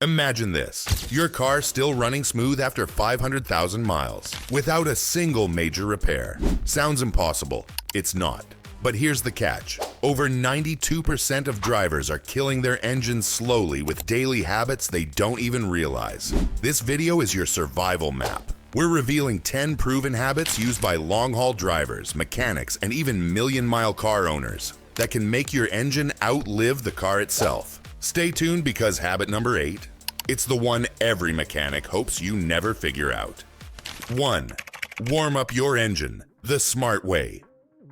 Imagine this, your car still running smooth after 500,000 miles, without a single major repair. Sounds impossible. It's not. But here's the catch. Over 92% of drivers are killing their engines slowly with daily habits they don't even realize. This video is your survival map. We're revealing 10 proven habits used by long-haul drivers, mechanics, and even million-mile car owners that can make your engine outlive the car itself. Stay tuned because habit number 8, it's the one every mechanic hopes you never figure out. 1. Warm up your engine the smart way.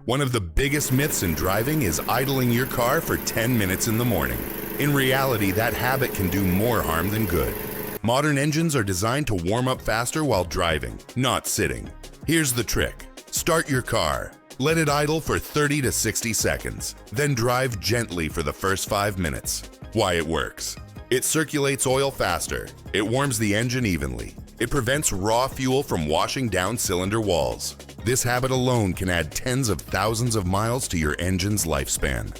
One of the biggest myths in driving is idling your car for 10 minutes in the morning. In reality, that habit can do more harm than good. Modern engines are designed to warm up faster while driving, not sitting. Here's the trick. Start your car. Let it idle for 30 to 60 seconds, then drive gently for the first 5 minutes. Why it works. It circulates oil faster. It warms the engine evenly. It prevents raw fuel from washing down cylinder walls. This habit alone can add tens of thousands of miles to your engine's lifespan.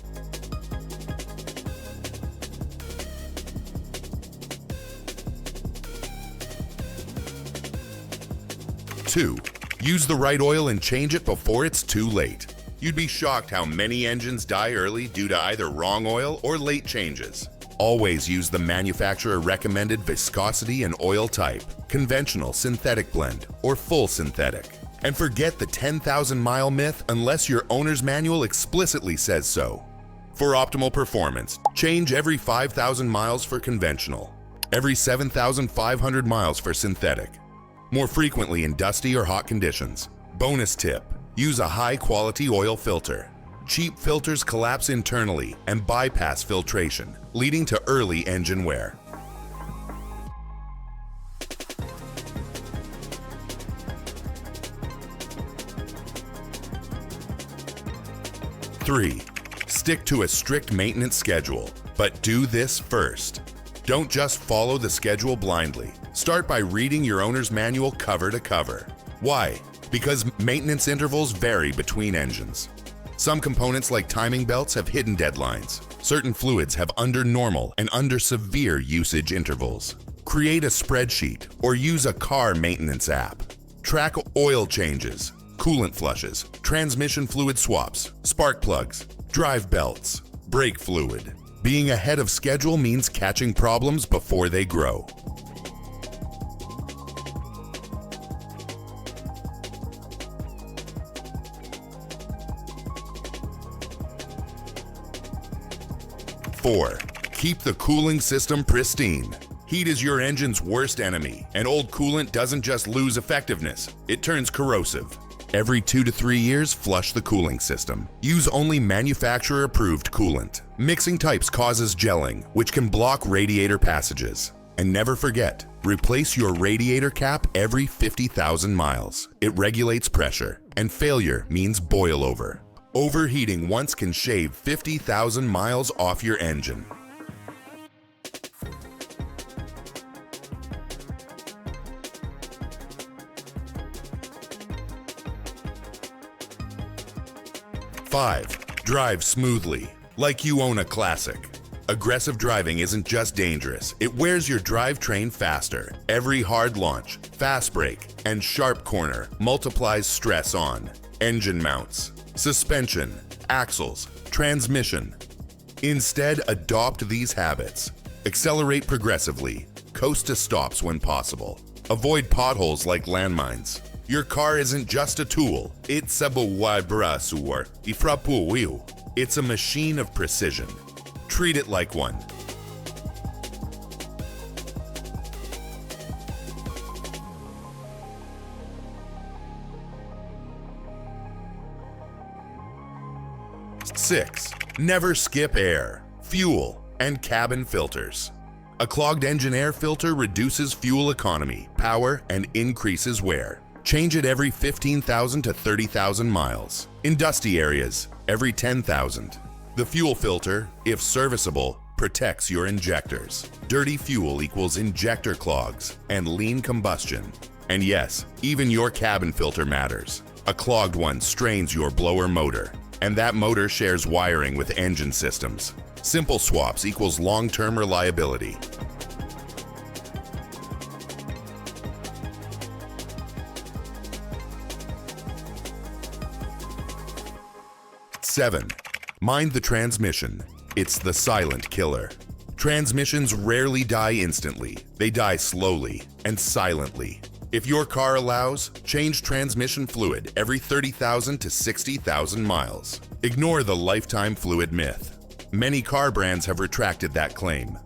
2. Use the right oil and change it before it's too late. You'd be shocked how many engines die early due to either wrong oil or late changes. Always use the manufacturer recommended viscosity and oil type, conventional synthetic blend, or full synthetic. And forget the 10,000-mile myth unless your owner's manual explicitly says so. For optimal performance, change every 5,000 miles for conventional, every 7,500 miles for synthetic, more frequently in dusty or hot conditions. Bonus tip, use a high-quality oil filter. Cheap filters collapse internally and bypass filtration, leading to early engine wear. 3. Stick to a strict maintenance schedule, but do this first. Don't just follow the schedule blindly. Start by reading your owner's manual cover to cover. Why? Because maintenance intervals vary between engines. Some components like timing belts have hidden deadlines. Certain fluids have under normal and under severe usage intervals. Create a spreadsheet or use a car maintenance app. Track oil changes, coolant flushes, transmission fluid swaps, spark plugs, drive belts, brake fluid. Being ahead of schedule means catching problems before they grow. 4. Keep the cooling system pristine. Heat is your engine's worst enemy, and old coolant doesn't just lose effectiveness, it turns corrosive. Every 2 to 3 years, flush the cooling system. Use only manufacturer-approved coolant. Mixing types causes gelling, which can block radiator passages. And never forget, replace your radiator cap every 50,000 miles. It regulates pressure, and failure means boil over. Overheating once can shave 50,000 miles off your engine. 5. Drive smoothly, like you own a classic. Aggressive driving isn't just dangerous, it wears your drivetrain faster. Every hard launch, fast brake, and sharp corner multiplies stress on engine mounts, suspension, axles, transmission. Instead, adopt these habits. Accelerate progressively, coast to stops when possible. Avoid potholes like landmines. Your car isn't just a tool, it's a It's a machine of precision. Treat it like one. Six, never skip air, fuel, and cabin filters. A clogged engine air filter reduces fuel economy, power, and increases wear. Change it every 15,000 to 30,000 miles. In dusty areas, every 10,000. The fuel filter, if serviceable, protects your injectors. Dirty fuel equals injector clogs and lean combustion. And yes, even your cabin filter matters. A clogged one strains your blower motor, and that motor shares wiring with engine systems. Simple swaps equals long-term reliability. 7. Mind the transmission. It's the silent killer. Transmissions rarely die instantly. They die slowly and silently. If your car allows, change transmission fluid every 30,000 to 60,000 miles. Ignore the lifetime fluid myth. Many car brands have retracted that claim.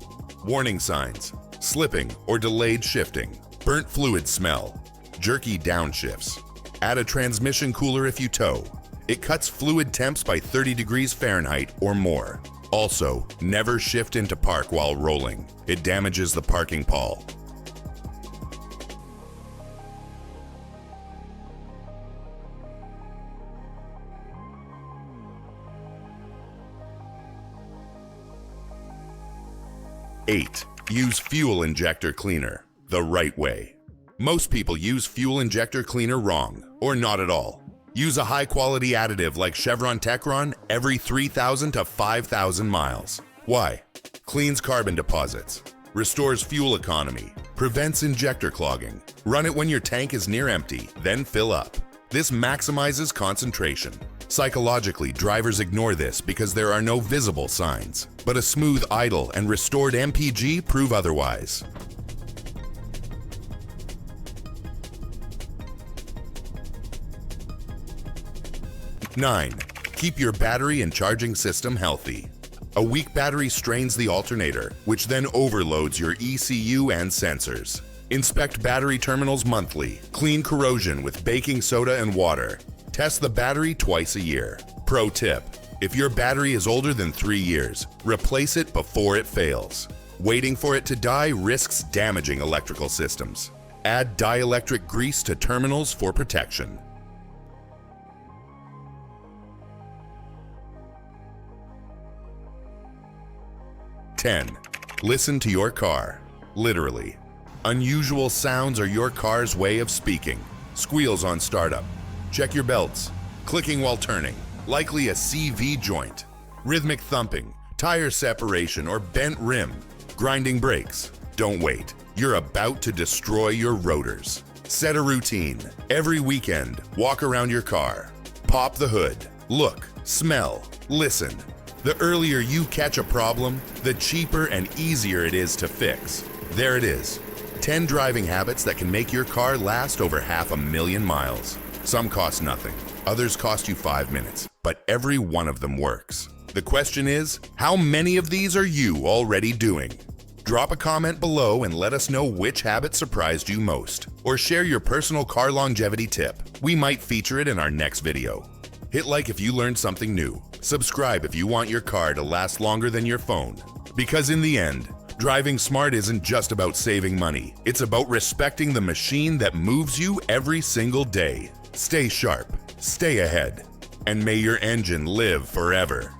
Warning signs: slipping or delayed shifting, burnt fluid smell, jerky downshifts. Add a transmission cooler if you tow. It cuts fluid temps by 30 degrees Fahrenheit or more. Also, never shift into park while rolling. It damages the parking pall. Eight. Use fuel injector cleaner the right way. Most people use fuel injector cleaner wrong, or not at all. Use a high-quality additive like Chevron Techron every 3,000 to 5,000 miles. Why? Cleans carbon deposits, restores fuel economy, prevents injector clogging. Run it when your tank is near empty, then fill up. This maximizes concentration. Psychologically, drivers ignore this because there are no visible signs, but a smooth idle and restored MPG prove otherwise. 9. Keep your battery and charging system healthy. A weak battery strains the alternator, which then overloads your ECU and sensors. Inspect battery terminals monthly. Clean corrosion with baking soda and water. Test the battery twice a year. Pro tip: if your battery is older than 3 years, replace it before it fails. Waiting for it to die risks damaging electrical systems. Add dielectric grease to terminals for protection. Listen to your car. Literally. Unusual sounds are your car's way of speaking. Squeals on startup. Check your belts. Clicking while turning. Likely a CV joint. Rhythmic thumping. Tire separation or bent rim. Grinding brakes. Don't wait. You're about to destroy your rotors. Set a routine. Every weekend, walk around your car. Pop the hood. Look, smell, listen. The earlier you catch a problem, the cheaper and easier it is to fix. There it is. 10 driving habits that can make your car last over 500,000 miles. Some cost nothing. Others cost you 5 minutes, but every one of them works. The question is, how many of these are you already doing? Drop a comment below and let us know which habit surprised you most. Or share your personal car longevity tip. We might feature it in our next video. Hit like if you learned something new. Subscribe if you want your car to last longer than your phone. Because in the end, driving smart isn't just about saving money. It's about respecting the machine that moves you every single day. Stay sharp, stay ahead, and may your engine live forever.